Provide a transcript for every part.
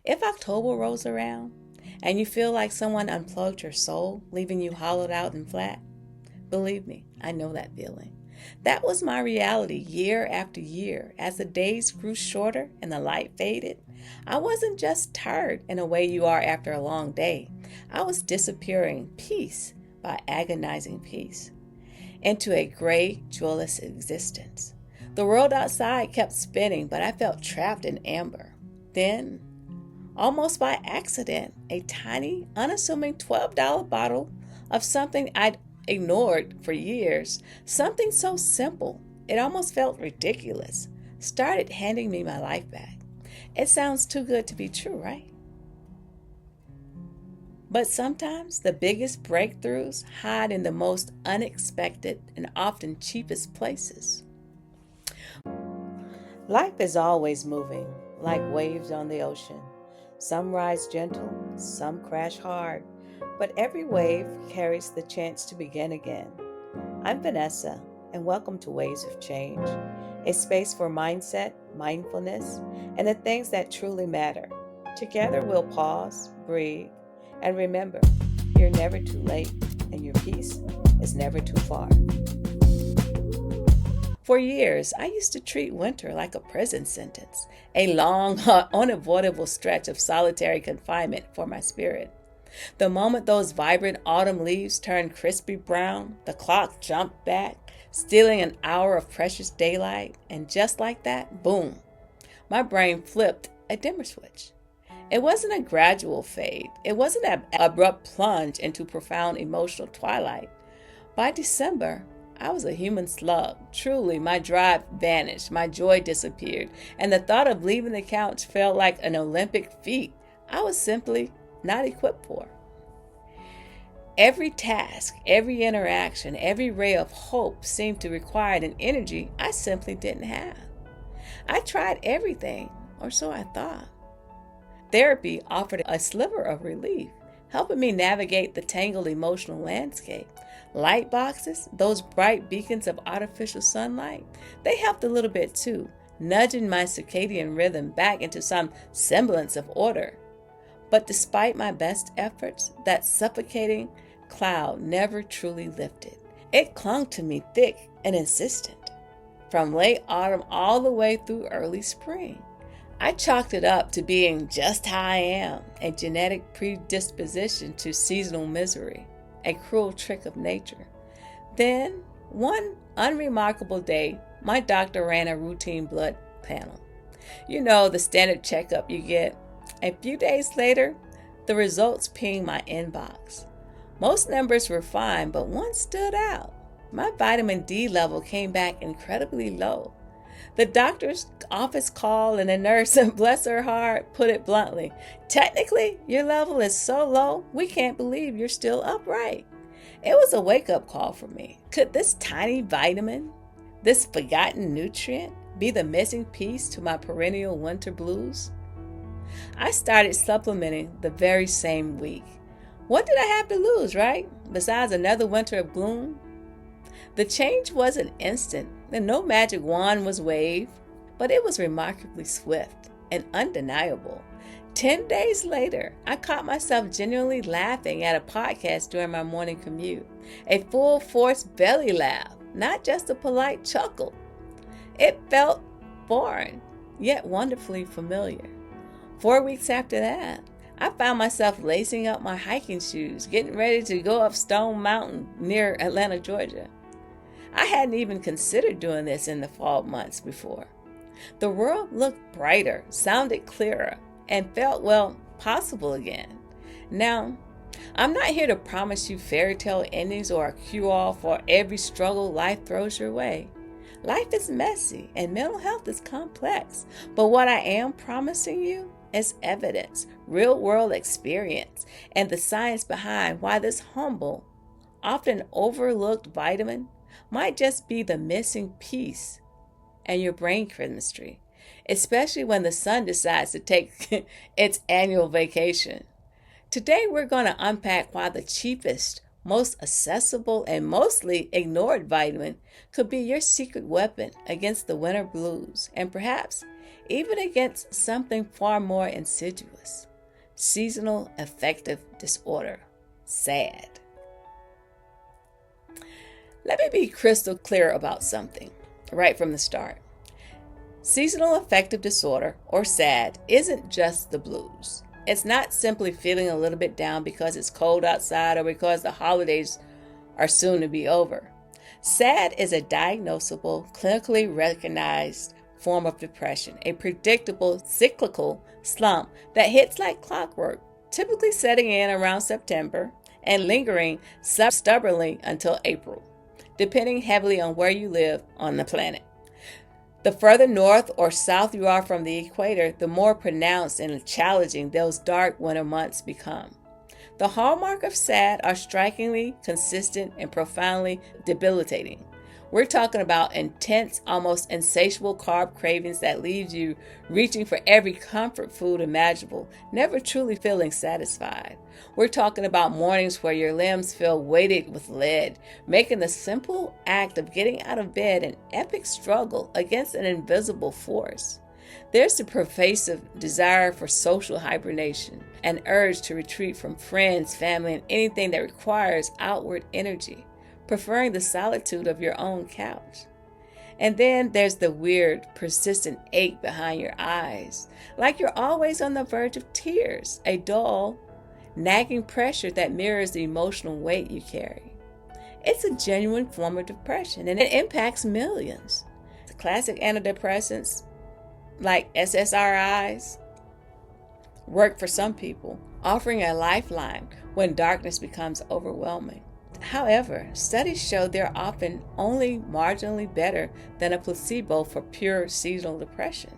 If October rolls around and you feel like someone unplugged your soul, leaving you hollowed out and flat, believe me, I know that feeling. That was my reality year after year. As the days grew shorter and the light faded, I wasn't just tired in a way you are after a long day. I was disappearing piece by agonizing piece into a gray, joyless existence. The world outside kept spinning, but I felt trapped in amber. Then, almost by accident, a tiny, unassuming $12 bottle of something I'd ignored for years, something so simple it almost felt ridiculous, started handing me my life back. It sounds too good to be true, right? But sometimes the biggest breakthroughs hide in the most unexpected and often cheapest places. Life is always moving, like waves on the ocean. Some rise gentle, some crash hard, but every wave carries the chance to begin again. I'm Vanessa, and welcome to Waves of Change, a space for mindset, mindfulness, and the things that truly matter. Together we'll pause, breathe, and remember, you're never too late, and your peace is never too far. For years, I used to treat winter like a prison sentence, a long, unavoidable stretch of solitary confinement for my spirit. The moment those vibrant autumn leaves turned crispy brown, the clock jumped back, stealing an hour of precious daylight, and just like that, boom, my brain flipped a dimmer switch. It wasn't a gradual fade. It wasn't an abrupt plunge into profound emotional twilight. By December, I was a human slug. Truly, my drive vanished, my joy disappeared, and the thought of leaving the couch felt like an Olympic feat I was simply not equipped for. Every task, every interaction, every ray of hope seemed to require an energy I simply didn't have. I tried everything, or so I thought. Therapy offered a sliver of relief, helping me navigate the tangled emotional landscape. Light boxes, those bright beacons of artificial sunlight, they helped a little bit too, nudging my circadian rhythm back into some semblance of order. But despite my best efforts, that suffocating cloud never truly lifted. It clung to me thick and insistent, from late autumn all the way through early spring. I chalked it up to being just how I am, a genetic predisposition to seasonal misery, a cruel trick of nature. Then, one unremarkable day, my doctor ran a routine blood panel. You know, the standard checkup you get. A few days later, the results pinged my inbox. Most numbers were fine, but one stood out. My vitamin D level came back incredibly low. The doctor's office called and the nurse, bless her heart, put it bluntly, technically, your level is so low, we can't believe you're still upright. It was a wake-up call for me. Could this tiny vitamin, this forgotten nutrient, be the missing piece to my perennial winter blues? I started supplementing the very same week. What did I have to lose, right? Besides another winter of gloom? The change wasn't instant, and no magic wand was waved, but it was remarkably swift and undeniable. 10 days later, I caught myself genuinely laughing at a podcast during my morning commute. A full-force belly laugh, not just a polite chuckle. It felt foreign, yet wonderfully familiar. 4 weeks after that, I found myself lacing up my hiking shoes, getting ready to go up Stone Mountain near Atlanta, Georgia. I hadn't even considered doing this in the fall months before. The world looked brighter, sounded clearer, and felt, well, possible again. Now, I'm not here to promise you fairy tale endings or a cure-all for every struggle life throws your way. Life is messy and mental health is complex, but what I am promising you is evidence, real-world experience, and the science behind why this humble, often overlooked vitamin might just be the missing piece in your brain chemistry, especially when the sun decides to take its annual vacation. Today, we're going to unpack why the cheapest, most accessible, and mostly ignored vitamin could be your secret weapon against the winter blues, and perhaps even against something far more insidious: seasonal affective disorder, SAD. Let me be crystal clear about something right from the start. Seasonal affective disorder, or SAD, isn't just the blues. It's not simply feeling a little bit down because it's cold outside or because the holidays are soon to be over. SAD is a diagnosable, clinically recognized form of depression, a predictable cyclical slump that hits like clockwork, typically setting in around September and lingering stubbornly until April, depending heavily on where you live on the planet. The further north or south you are from the equator, the more pronounced and challenging those dark winter months become. The hallmark of SAD are strikingly consistent and profoundly debilitating. We're talking about intense, almost insatiable carb cravings that leave you reaching for every comfort food imaginable, never truly feeling satisfied. We're talking about mornings where your limbs feel weighted with lead, making the simple act of getting out of bed an epic struggle against an invisible force. There's the pervasive desire for social hibernation, an urge to retreat from friends, family, and anything that requires outward energy, preferring the solitude of your own couch. And then there's the weird, persistent ache behind your eyes, like you're always on the verge of tears, a dull, nagging pressure that mirrors the emotional weight you carry. It's a genuine form of depression, and it impacts millions. The classic antidepressants, like SSRIs, work for some people, offering a lifeline when darkness becomes overwhelming. However, studies show they're often only marginally better than a placebo for pure seasonal depression.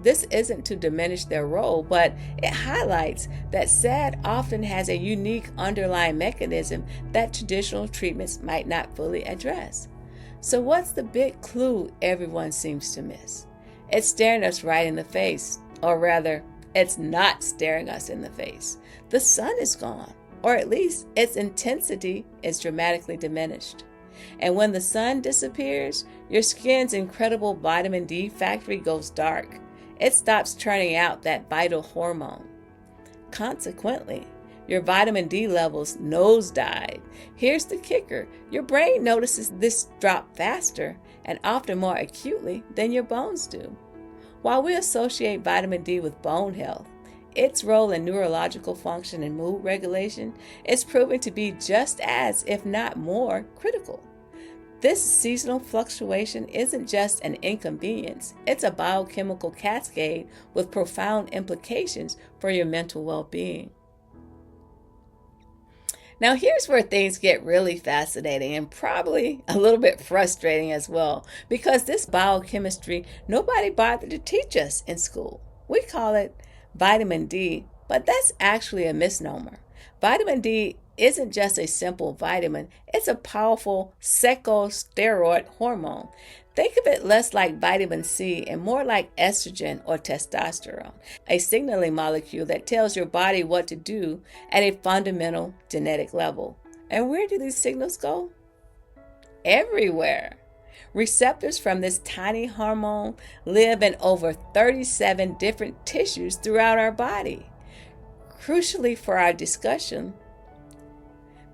This isn't to diminish their role, but it highlights that SAD often has a unique underlying mechanism that traditional treatments might not fully address. So what's the big clue everyone seems to miss? It's staring us right in the face, or rather, it's not staring us in the face. The sun is gone, or at least its intensity is dramatically diminished. And when the sun disappears, your skin's incredible vitamin D factory goes dark. It stops churning out that vital hormone. Consequently, your vitamin D levels nosedive. Here's the kicker: your brain notices this drop faster and often more acutely than your bones do. While we associate vitamin D with bone health, its role in neurological function and mood regulation is proven to be just as, if not more, critical. This seasonal fluctuation isn't just an inconvenience, it's a biochemical cascade with profound implications for your mental well-being. Now here's where things get really fascinating and probably a little bit frustrating as well, because this biochemistry nobody bothered to teach us in school. We call it vitamin D, but that's actually a misnomer. Vitamin D isn't just a simple vitamin, it's a powerful steroid hormone. Think of it less like vitamin C and more like estrogen or testosterone, a signaling molecule that tells your body what to do at a fundamental genetic level. And where do these signals go? Everywhere. Receptors from this tiny hormone live in over 37 different tissues throughout our body. Crucially for our discussion,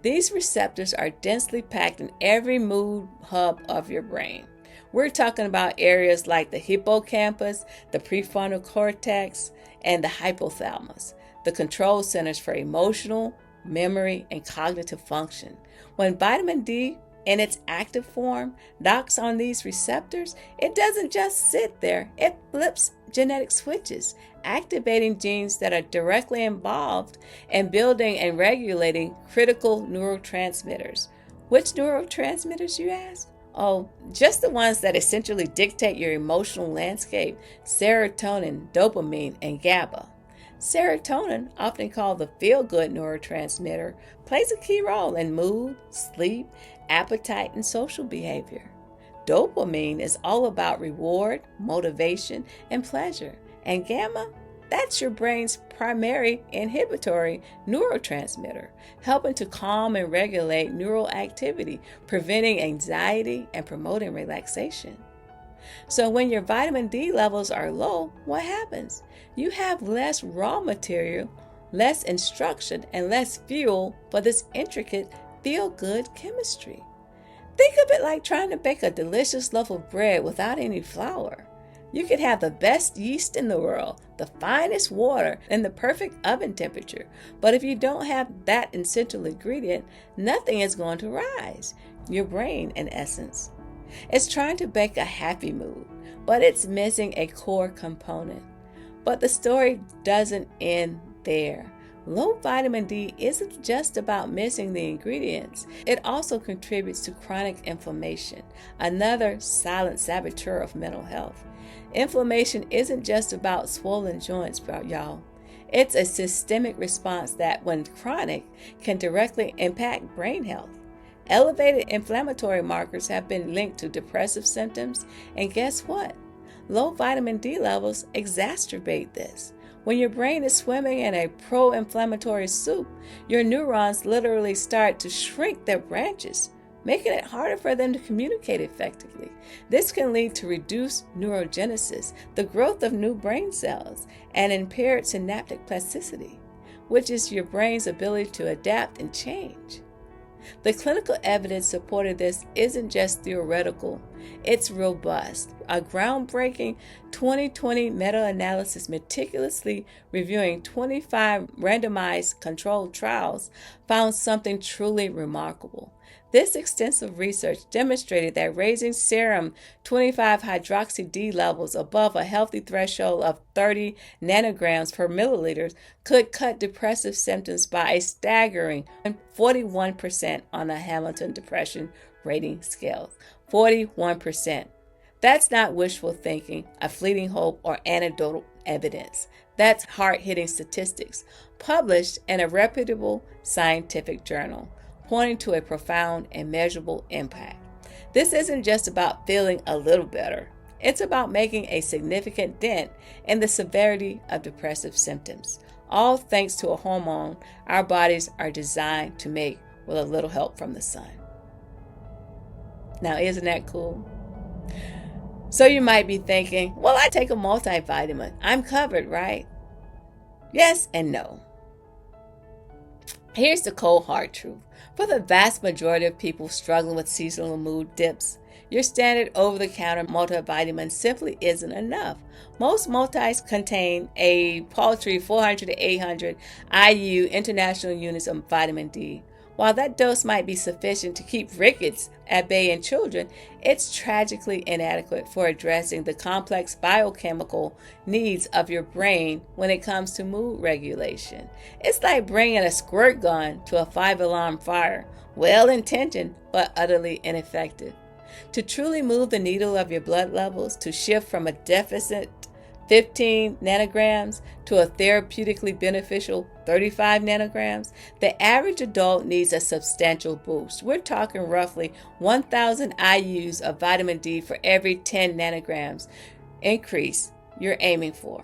these receptors are densely packed in every mood hub of your brain. We're talking about areas like the hippocampus, the prefrontal cortex, and the hypothalamus, the control centers for emotional, memory, and cognitive function. When vitamin D in its active form knocks on these receptors, it doesn't just sit there, it flips genetic switches, activating genes that are directly involved in building and regulating critical neurotransmitters. Which neurotransmitters, you ask? Oh, just the ones that essentially dictate your emotional landscape: serotonin, dopamine, and GABA. Serotonin, often called the feel-good neurotransmitter, plays a key role in mood, sleep, appetite, and social behavior. Dopamine is all about reward, motivation, and pleasure. And gamma, that's your brain's primary inhibitory neurotransmitter, helping to calm and regulate neural activity, preventing anxiety and promoting relaxation. So when your vitamin D levels are low, what happens? You have less raw material, less instruction, and less fuel for this intricate feel-good chemistry. Think of it like trying to bake a delicious loaf of bread without any flour. You could have the best yeast in the world, the finest water, and the perfect oven temperature. But if you don't have that essential ingredient, nothing is going to rise. Your brain, in essence. It's trying to bake a happy mood, but it's missing a core component. But the story doesn't end there. Low vitamin D isn't just about missing the ingredients. It also contributes to chronic inflammation, another silent saboteur of mental health. Inflammation isn't just about swollen joints, y'all. It's a systemic response that, when chronic, can directly impact brain health. Elevated inflammatory markers have been linked to depressive symptoms, and guess what? Low vitamin D levels exacerbate this. When your brain is swimming in a pro-inflammatory soup, your neurons literally start to shrink their branches, making it harder for them to communicate effectively. This can lead to reduced neurogenesis, the growth of new brain cells, and impaired synaptic plasticity, which is your brain's ability to adapt and change. The clinical evidence supporting this isn't just theoretical, it's robust. A groundbreaking 2020 meta-analysis meticulously reviewing 25 randomized controlled trials found something truly remarkable. This extensive research demonstrated that raising serum 25-hydroxy-D levels above a healthy threshold of 30 nanograms per milliliter could cut depressive symptoms by a staggering 41% on the Hamilton Depression Rating Scale. 41%. That's not wishful thinking, a fleeting hope, or anecdotal evidence. That's hard-hitting statistics published in a reputable scientific journal, pointing to a profound and measurable impact. This isn't just about feeling a little better. It's about making a significant dent in the severity of depressive symptoms, all thanks to a hormone our bodies are designed to make with a little help from the sun. Now, isn't that cool? So you might be thinking, well, I take a multivitamin. I'm covered, right? Yes and no. Here's the cold hard truth. For the vast majority of people struggling with seasonal mood dips, your standard over-the-counter multivitamin simply isn't enough. Most multis contain a paltry 400 to 800 IU international units of vitamin D. While that dose might be sufficient to keep rickets at bay in children, it's tragically inadequate for addressing the complex biochemical needs of your brain when it comes to mood regulation. It's like bringing a squirt gun to a 5-alarm fire, well-intentioned but utterly ineffective. To truly move the needle of your blood levels, to shift from a deficit 15 nanograms to a therapeutically beneficial 35 nanograms, the average adult needs a substantial boost. We're talking roughly 1,000 IUs of vitamin D for every 10 nanograms increase you're aiming for.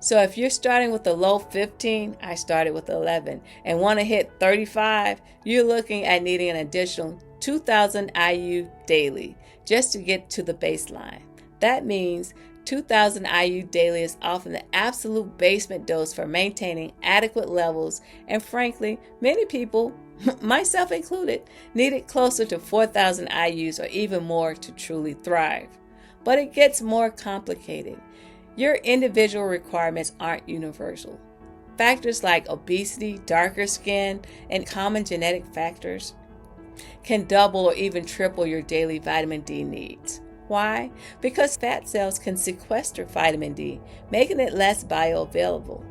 So if you're starting with the low 15, I started with 11, and want to hit 35, you're looking at needing an additional 2,000 IU daily just to get to the baseline. That means 2,000 IU daily is often the absolute basement dose for maintaining adequate levels, and frankly, many people, myself included, need it closer to 4,000 IUs or even more to truly thrive. But it gets more complicated. Your individual requirements aren't universal. Factors like obesity, darker skin, and common genetic factors can double or even triple your daily vitamin D needs. Why? Because fat cells can sequester vitamin D, making it less bioavailable.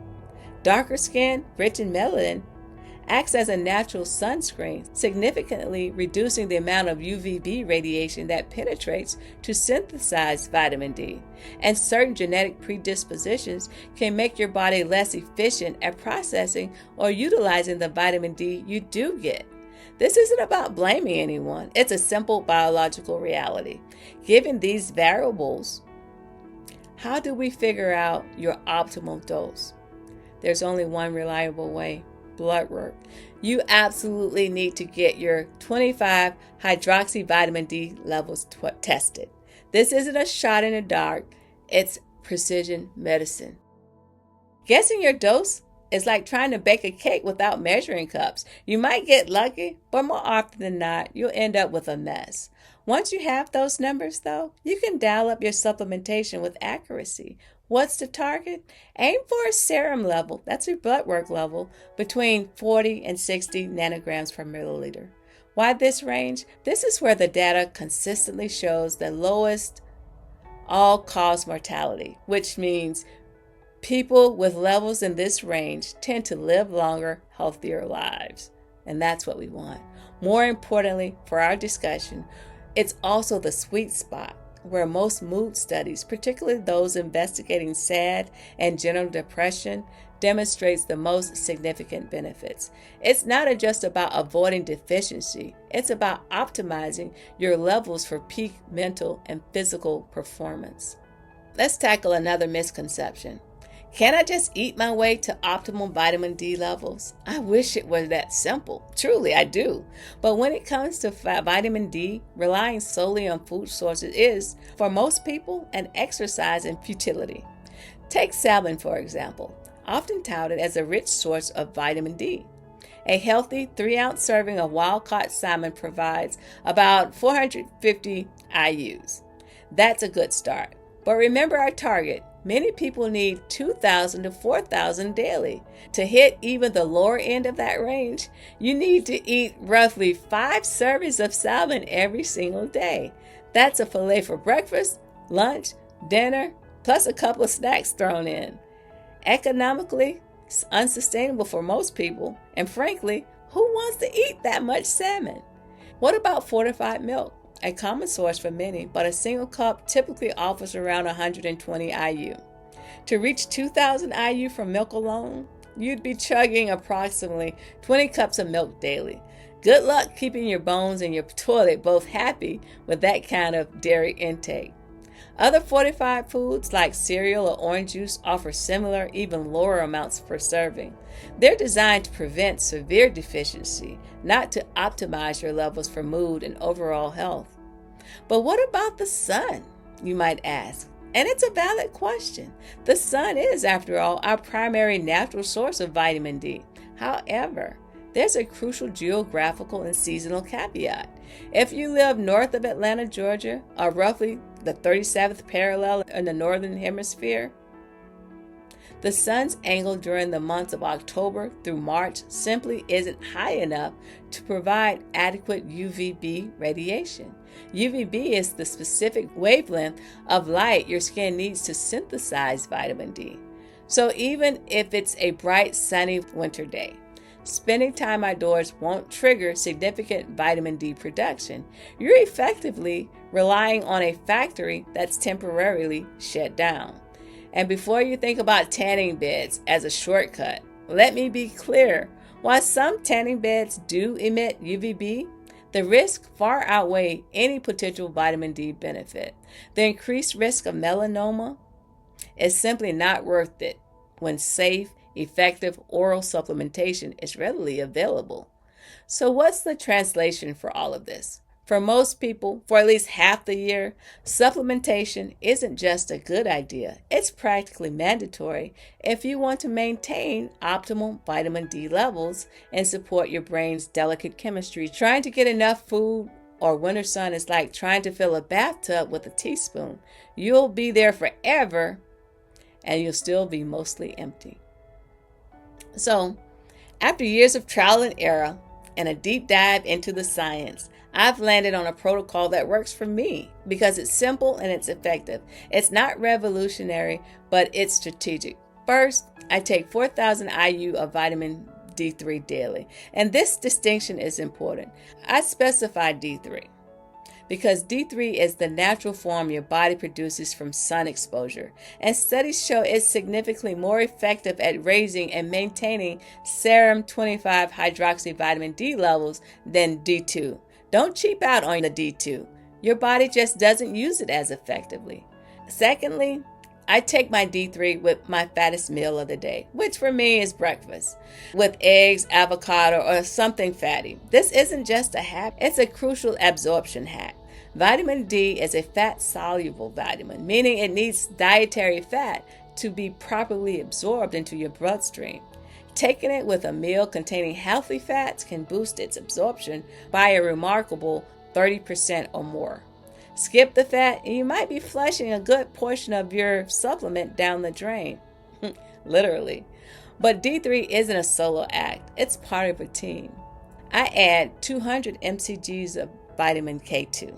Darker skin, rich in melanin, acts as a natural sunscreen, significantly reducing the amount of UVB radiation that penetrates to synthesize vitamin D. And certain genetic predispositions can make your body less efficient at processing or utilizing the vitamin D you do get. This isn't about blaming anyone. It's a simple biological reality. Given these variables, how do we figure out your optimal dose? There's only one reliable way: blood work. You absolutely need to get your 25 hydroxy vitamin D levels tested. This isn't a shot in the dark, it's precision medicine. Guessing your dose is like trying to bake a cake without measuring cups. You might get lucky, but more often than not, you'll end up with a mess. Once you have those numbers, though, you can dial up your supplementation with accuracy. What's the target? Aim for a serum level, that's your blood work level, between 40 and 60 nanograms per milliliter. Why this range? This is where the data consistently shows the lowest all-cause mortality, which means people with levels in this range tend to live longer, healthier lives. And that's what we want. More importantly, for our discussion, it's also the sweet spot where most mood studies, particularly those investigating SAD and general depression, demonstrates the most significant benefits. It's not just about avoiding deficiency, it's about optimizing your levels for peak mental and physical performance. Let's tackle another misconception. Can I just eat my way to optimal vitamin D levels? I wish it was that simple. Truly, I do. But when it comes to vitamin D, relying solely on food sources is, for most people, an exercise in futility. Take salmon, for example, often touted as a rich source of vitamin D. A healthy 3-ounce serving of wild-caught salmon provides about 450 IUs. That's a good start. But remember our target. Many people need 2,000 to 4,000 daily. To hit even the lower end of that range, you need to eat roughly 5 servings of salmon every single day. That's a fillet for breakfast, lunch, dinner, plus a couple of snacks thrown in. Economically, it's unsustainable for most people, and frankly, who wants to eat that much salmon? What about fortified milk? A common source for many, but a single cup typically offers around 120 IU. To reach 2,000 IU from milk alone, you'd be chugging approximately 20 cups of milk daily. Good luck keeping your bones and your toilet both happy with that kind of dairy intake. Other fortified foods like cereal or orange juice offer similar, even lower amounts per serving. They're designed to prevent severe deficiency, not to optimize your levels for mood and overall health. But what about the sun, you might ask? And it's a valid question. The sun is, after all, our primary natural source of vitamin D. However, there's a crucial geographical and seasonal caveat. If you live north of Atlanta, Georgia, or roughly the 37th parallel in the northern hemisphere, the sun's angle during the months of October through March simply isn't high enough to provide adequate UVB radiation. UVB is the specific wavelength of light your skin needs to synthesize vitamin D. So even if it's a bright, sunny winter day, spending time outdoors won't trigger significant vitamin D production. You're effectively relying on a factory that's temporarily shut down. And before you think about tanning beds as a shortcut, let me be clear. While some tanning beds do emit UVB, the risks far outweigh any potential vitamin D benefit. The increased risk of melanoma is simply not worth it when safe, effective oral supplementation is readily available. So what's the translation for all of this? For most people, for at least half the year, supplementation isn't just a good idea. It's practically mandatory if you want to maintain optimal vitamin D levels and support your brain's delicate chemistry. Trying to get enough food or winter sun is like trying to fill a bathtub with a teaspoon. You'll be there forever and you'll still be mostly empty. So, after years of trial and error and a deep dive into the science, I've landed on a protocol that works for me because it's simple and it's effective. It's not revolutionary, but it's strategic. First, I take 4,000 IU of vitamin D3 daily, and this distinction is important. I specify D3 because D3 is the natural form your body produces from sun exposure, and studies show it's significantly more effective at raising and maintaining serum 25 hydroxy vitamin D levels than D2. Don't cheap out on the D2. Your body just doesn't use it as effectively. Secondly, I take my D3 with my fattest meal of the day, which for me is breakfast, with eggs, avocado, or something fatty. This isn't just a habit, it's a crucial absorption hack. Vitamin D is a fat-soluble vitamin, meaning it needs dietary fat to be properly absorbed into your bloodstream. Taking it with a meal containing healthy fats can boost its absorption by a remarkable 30% or more. Skip the fat and you might be flushing a good portion of your supplement down the drain. Literally. But D3 isn't a solo act, it's part of a team. I add 200 mcgs of vitamin K2.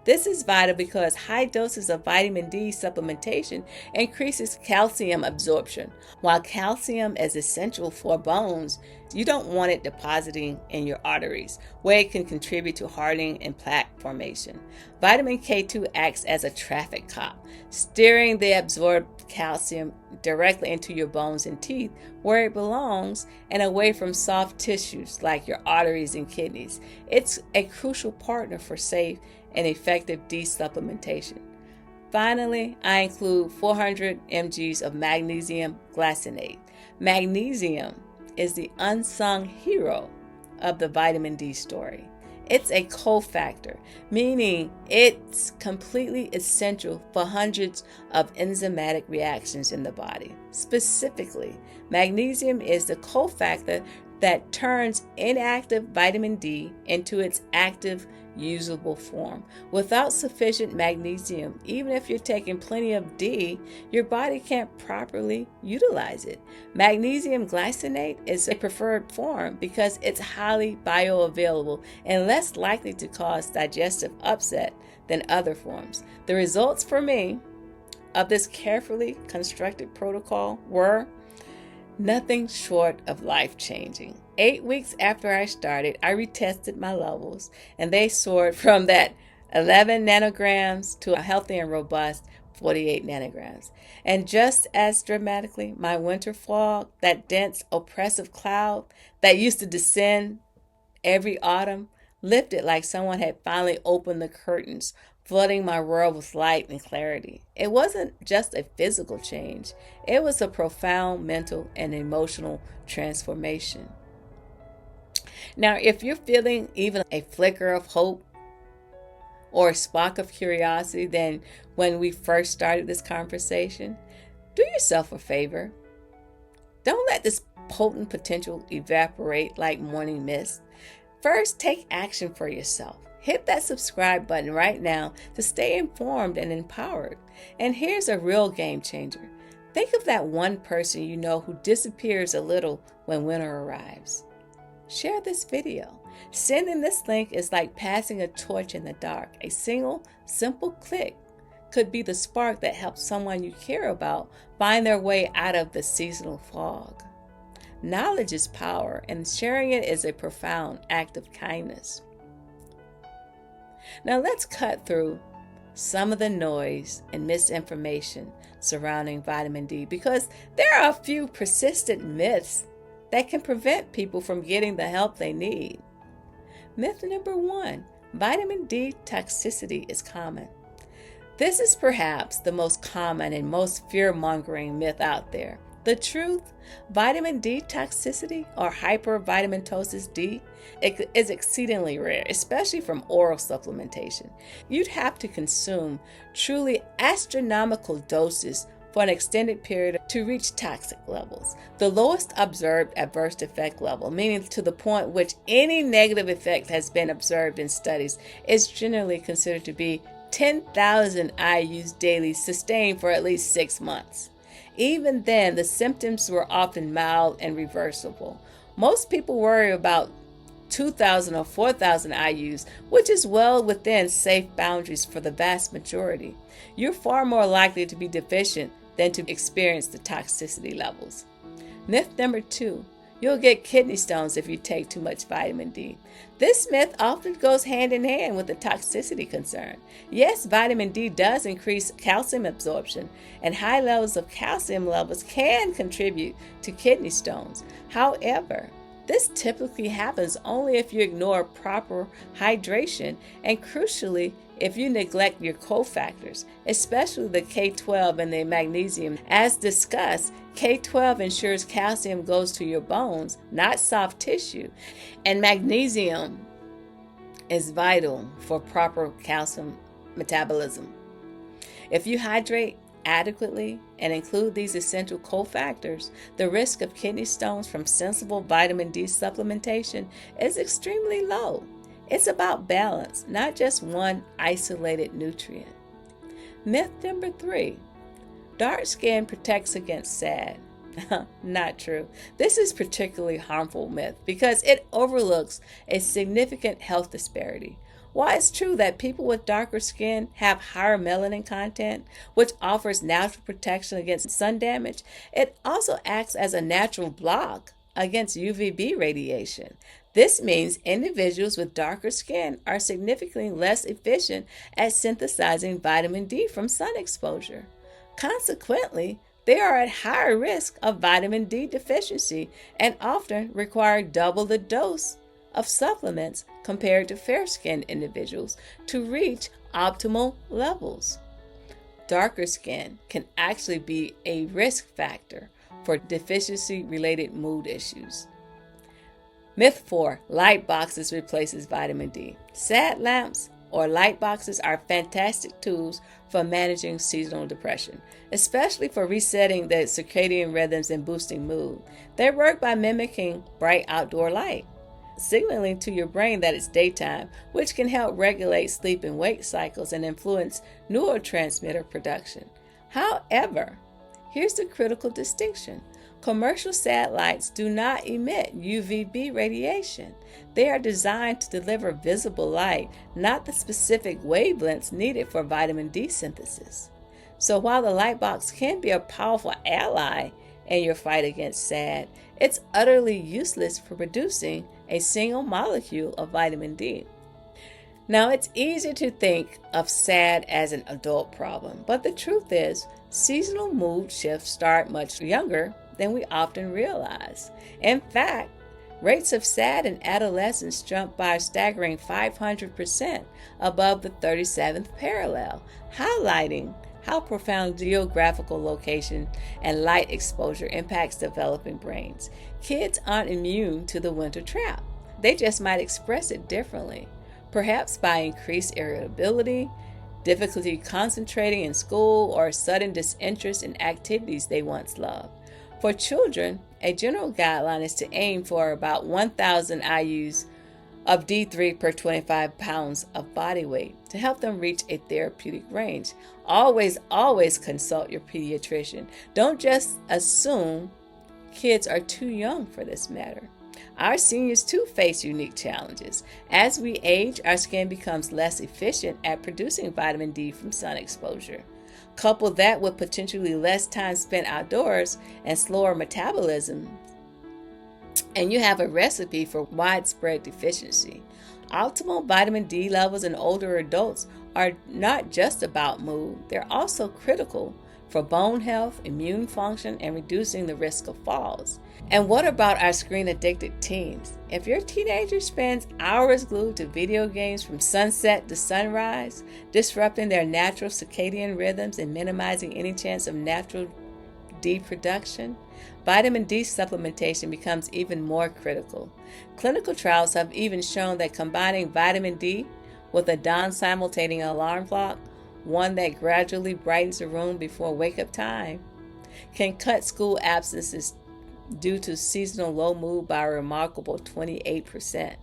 This is vital because high doses of vitamin D supplementation increases calcium absorption. While calcium is essential for bones, you don't want it depositing in your arteries, where it can contribute to hardening and plaque formation. Vitamin K2 acts as a traffic cop, steering the absorbed calcium directly into your bones and teeth, where it belongs, and away from soft tissues like your arteries and kidneys. It's a crucial partner for safe and effective D-supplementation. Finally, I include 400 mgs of magnesium glycinate. Magnesium is the unsung hero of the vitamin D story. It's a cofactor, meaning it's completely essential for hundreds of enzymatic reactions in the body. Specifically, magnesium is the cofactor that turns inactive vitamin D into its active, usable form. Without sufficient magnesium, even if you're taking plenty of D, your body can't properly utilize it. Magnesium glycinate is a preferred form because it's highly bioavailable and less likely to cause digestive upset than other forms. The results for me of this carefully constructed protocol were nothing short of life-changing. 8 weeks after I started, I retested my levels, and they soared from that 11 nanograms to a healthy and robust 48 nanograms. And just as dramatically, my winter fog, that dense, oppressive cloud that used to descend every autumn, lifted like someone had finally opened the curtains, flooding my world with light and clarity. It wasn't just a physical change, it was a profound mental and emotional transformation. Now, if you're feeling even a flicker of hope or a spark of curiosity than when we first started this conversation, do yourself a favor. Don't let this potent potential evaporate like morning mist. First, take action for yourself. Hit that subscribe button right now to stay informed and empowered. And here's a real game changer. Think of that one person you know who disappears a little when winter arrives. Share this video. Sending this link is like passing a torch in the dark. A single, simple click could be the spark that helps someone you care about find their way out of the seasonal fog. Knowledge is power, and sharing it is a profound act of kindness. Now let's cut through some of the noise and misinformation surrounding vitamin D, because there are a few persistent myths that can prevent people from getting the help they need. Myth number 1, vitamin D toxicity is common. This is perhaps the most common and most fear-mongering myth out there. The truth, vitamin D toxicity or hypervitaminosis D is exceedingly rare, especially from oral supplementation. You'd have to consume truly astronomical doses for an extended period to reach toxic levels. The lowest observed adverse effect level, meaning to the point which any negative effect has been observed in studies, is generally considered to be 10,000 IUs daily sustained for at least 6 months. Even then, the symptoms were often mild and reversible. Most people worry about 2,000 or 4,000 IUs, which is well within safe boundaries for the vast majority. You're far more likely to be deficient than to experience the toxicity levels. Myth number 2, you'll get kidney stones if you take too much vitamin D. This myth often goes hand in hand with the toxicity concern. Yes, vitamin D does increase calcium absorption, and high levels of calcium levels can contribute to kidney stones. However, this typically happens only if you ignore proper hydration and, crucially, if you neglect your cofactors, especially the K12 and the magnesium. As discussed, K12 ensures calcium goes to your bones, not soft tissue, and magnesium is vital for proper calcium metabolism. If you hydrate adequately and include these essential cofactors, the risk of kidney stones from sensible vitamin D supplementation is extremely low. It's about balance, not just one isolated nutrient. Myth number 3, dark skin protects against SAD. Not true. This is a particularly harmful myth because it overlooks a significant health disparity. While it's true that people with darker skin have higher melanin content, which offers natural protection against sun damage, it also acts as a natural block against UVB radiation. This means individuals with darker skin are significantly less efficient at synthesizing vitamin D from sun exposure. Consequently, they are at higher risk of vitamin D deficiency and often require double the dose of supplements compared to fair-skinned individuals to reach optimal levels. Darker skin can actually be a risk factor for deficiency-related mood issues. Myth 4, light boxes replaces vitamin D. SAD lamps or light boxes are fantastic tools for managing seasonal depression, especially for resetting the circadian rhythms and boosting mood. They work by mimicking bright outdoor light, signaling to your brain that it's daytime, which can help regulate sleep and wake cycles and influence neurotransmitter production. However, here's the critical distinction. Commercial SAD lights do not emit UVB radiation. They are designed to deliver visible light, not the specific wavelengths needed for vitamin D synthesis. So while the light box can be a powerful ally in your fight against SAD, it's utterly useless for producing a single molecule of vitamin D. Now, it's easy to think of SAD as an adult problem, but the truth is, seasonal mood shifts start much younger than we often realize. In fact, rates of SAD in adolescence jump by a staggering 500% above the 37th parallel, highlighting how profound geographical location and light exposure impacts developing brains. Kids aren't immune to the winter trap. They just might express it differently, perhaps by increased irritability, difficulty concentrating in school, or sudden disinterest in activities they once loved. For children, a general guideline is to aim for about 1,000 IUs of D3 per 25 pounds of body weight to help them reach a therapeutic range. Always consult your pediatrician. Don't just assume kids are too young for this matter. Our seniors too face unique challenges. As we age, our skin becomes less efficient at producing vitamin D from sun exposure. Couple that with potentially less time spent outdoors and slower metabolism, and you have a recipe for widespread deficiency. Optimal vitamin D levels in older adults are not just about mood, they're also critical for bone health, immune function, and reducing the risk of falls. And what about our screen-addicted teens? If your teenager spends hours glued to video games from sunset to sunrise, disrupting their natural circadian rhythms and minimizing any chance of natural D production, vitamin D supplementation becomes even more critical. Clinical trials have even shown that combining vitamin D with a dawn-simultaneous alarm clock, one that gradually brightens the room before wake-up time, can cut school absences due to seasonal low mood by a remarkable 28%.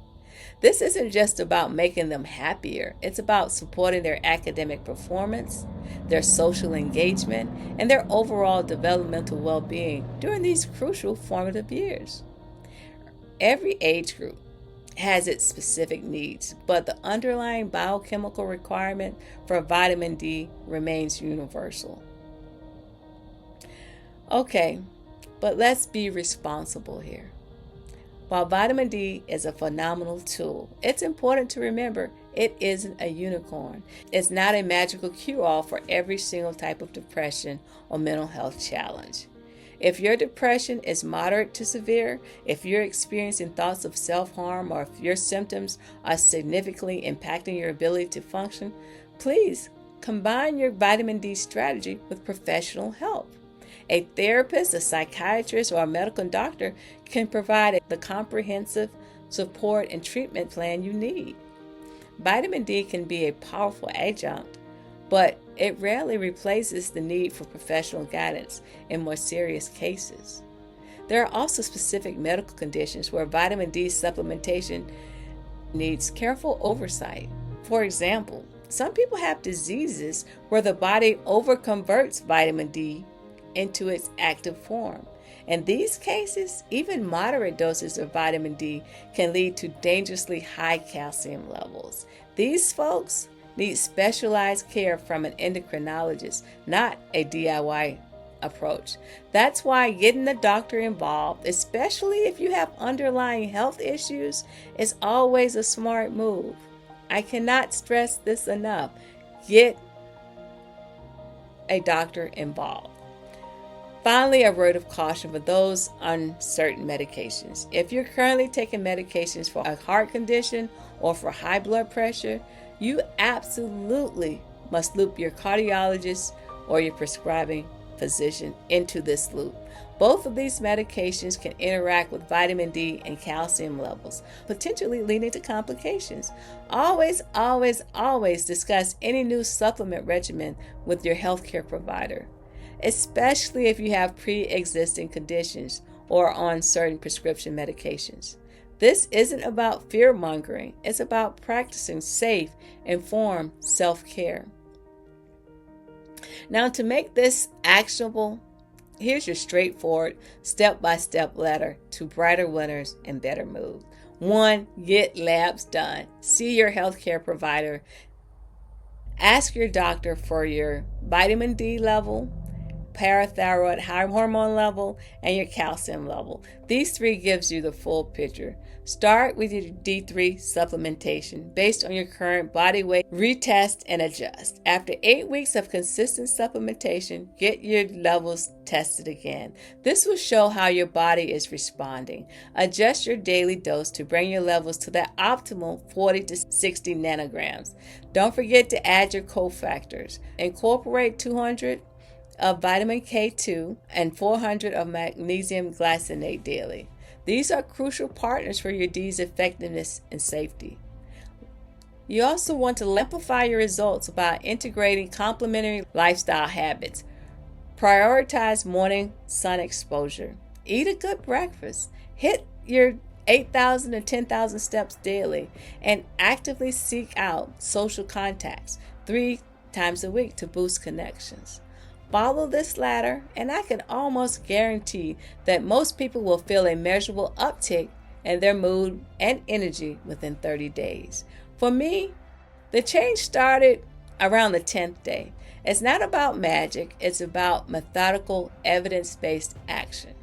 This isn't just about making them happier. It's about supporting their academic performance, their social engagement, and their overall developmental well-being during these crucial formative years. Every age group has its specific needs, but the underlying biochemical requirement for vitamin D remains universal. Okay, but let's be responsible here. While vitamin D is a phenomenal tool, it's important to remember it isn't a unicorn. It's not a magical cure-all for every single type of depression or mental health challenge. If your depression is moderate to severe, if you're experiencing thoughts of self-harm, or if your symptoms are significantly impacting your ability to function, please combine your vitamin D strategy with professional help. A therapist, a psychiatrist, or a medical doctor can provide the comprehensive support and treatment plan you need. Vitamin D can be a powerful adjunct, but it rarely replaces the need for professional guidance in more serious cases. There are also specific medical conditions where vitamin D supplementation needs careful oversight. For example, some people have diseases where the body overconverts vitamin D into its active form. In these cases, even moderate doses of vitamin D can lead to dangerously high calcium levels. These folks need specialized care from an endocrinologist, not a DIY approach. That's why getting the doctor involved, especially if you have underlying health issues, is always a smart move. I cannot stress this enough. Get a doctor involved. Finally, a word of caution for those on certain medications. If you're currently taking medications for a heart condition or for high blood pressure, you absolutely must loop your cardiologist or your prescribing physician into this loop. Both of these medications can interact with vitamin D and calcium levels, potentially leading to complications. Always, always, always discuss any new supplement regimen with your healthcare provider, especially if you have pre-existing conditions or are on certain prescription medications. This isn't about fear-mongering. It's about practicing safe, informed self-care. Now, to make this actionable, here's your straightforward, step-by-step letter to brighter winners and better mood. 1. Get labs done. See your healthcare provider. Ask your doctor for your vitamin D level, parathyroid hormone level, and your calcium level. These three gives you the full picture. Start with your D3 supplementation based on your current body weight. Retest and adjust. After 8 weeks of consistent supplementation, get your levels tested again. This will show how your body is responding. Adjust your daily dose to bring your levels to the optimal 40 to 60 nanograms. Don't forget to add your cofactors. Incorporate 200 of vitamin K2 and 400 of magnesium glycinate daily. These are crucial partners for your D's effectiveness and safety. You also want to amplify your results by integrating complementary lifestyle habits. Prioritize morning sun exposure. Eat a good breakfast. Hit your 8,000 to 10,000 steps daily and actively seek out social contacts 3 times a week to boost connections. Follow this ladder, and I can almost guarantee that most people will feel a measurable uptick in their mood and energy within 30 days. For me, the change started around the 10th day. It's not about magic, it's about methodical, evidence-based action.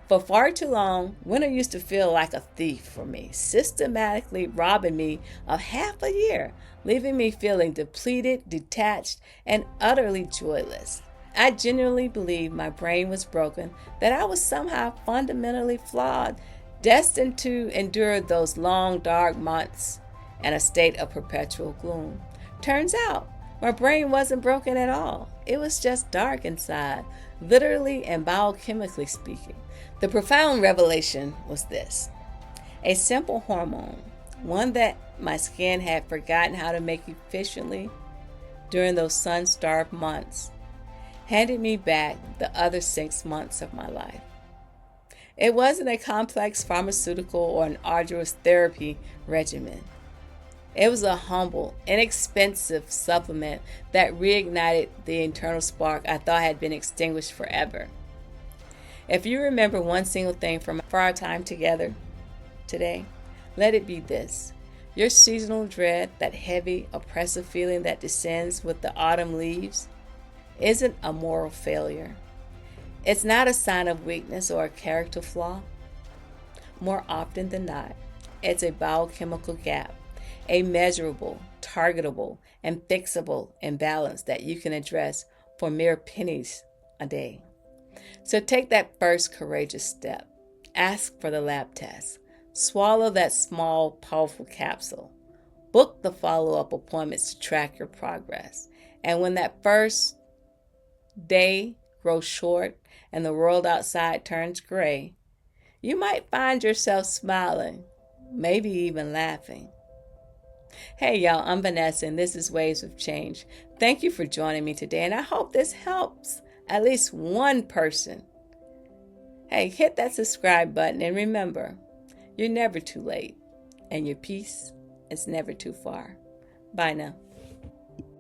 For far too long, winter used to feel like a thief for me, systematically robbing me of half a year, leaving me feeling depleted, detached, and utterly joyless. I genuinely believed my brain was broken, that I was somehow fundamentally flawed, destined to endure those long, dark months and a state of perpetual gloom. Turns out, my brain wasn't broken at all. It was just dark inside, literally and biochemically speaking. The profound revelation was this: a simple hormone, one that my skin had forgotten how to make efficiently during those sun-starved months, handed me back the other 6 months of my life. It wasn't a complex pharmaceutical or an arduous therapy regimen. It was a humble, inexpensive supplement that reignited the internal spark I thought had been extinguished forever. If you remember one single thing from our time together today, let it be this: your seasonal dread, that heavy, oppressive feeling that descends with the autumn leaves, isn't a moral failure. It's not a sign of weakness or a character flaw. More often than not, it's a biochemical gap, a measurable, targetable, and fixable imbalance that you can address for mere pennies a day. So take that first courageous step. Ask for the lab test. Swallow that small, powerful capsule. Book the follow-up appointments to track your progress. And when that first day grows short and the world outside turns gray, you might find yourself smiling, maybe even laughing. Hey, y'all, I'm Vanessa, and this is Waves of Change. Thank you for joining me today, and I hope this helps at least one person. Hey, hit that subscribe button, and remember, you're never too late, and your peace is never too far. Bye now.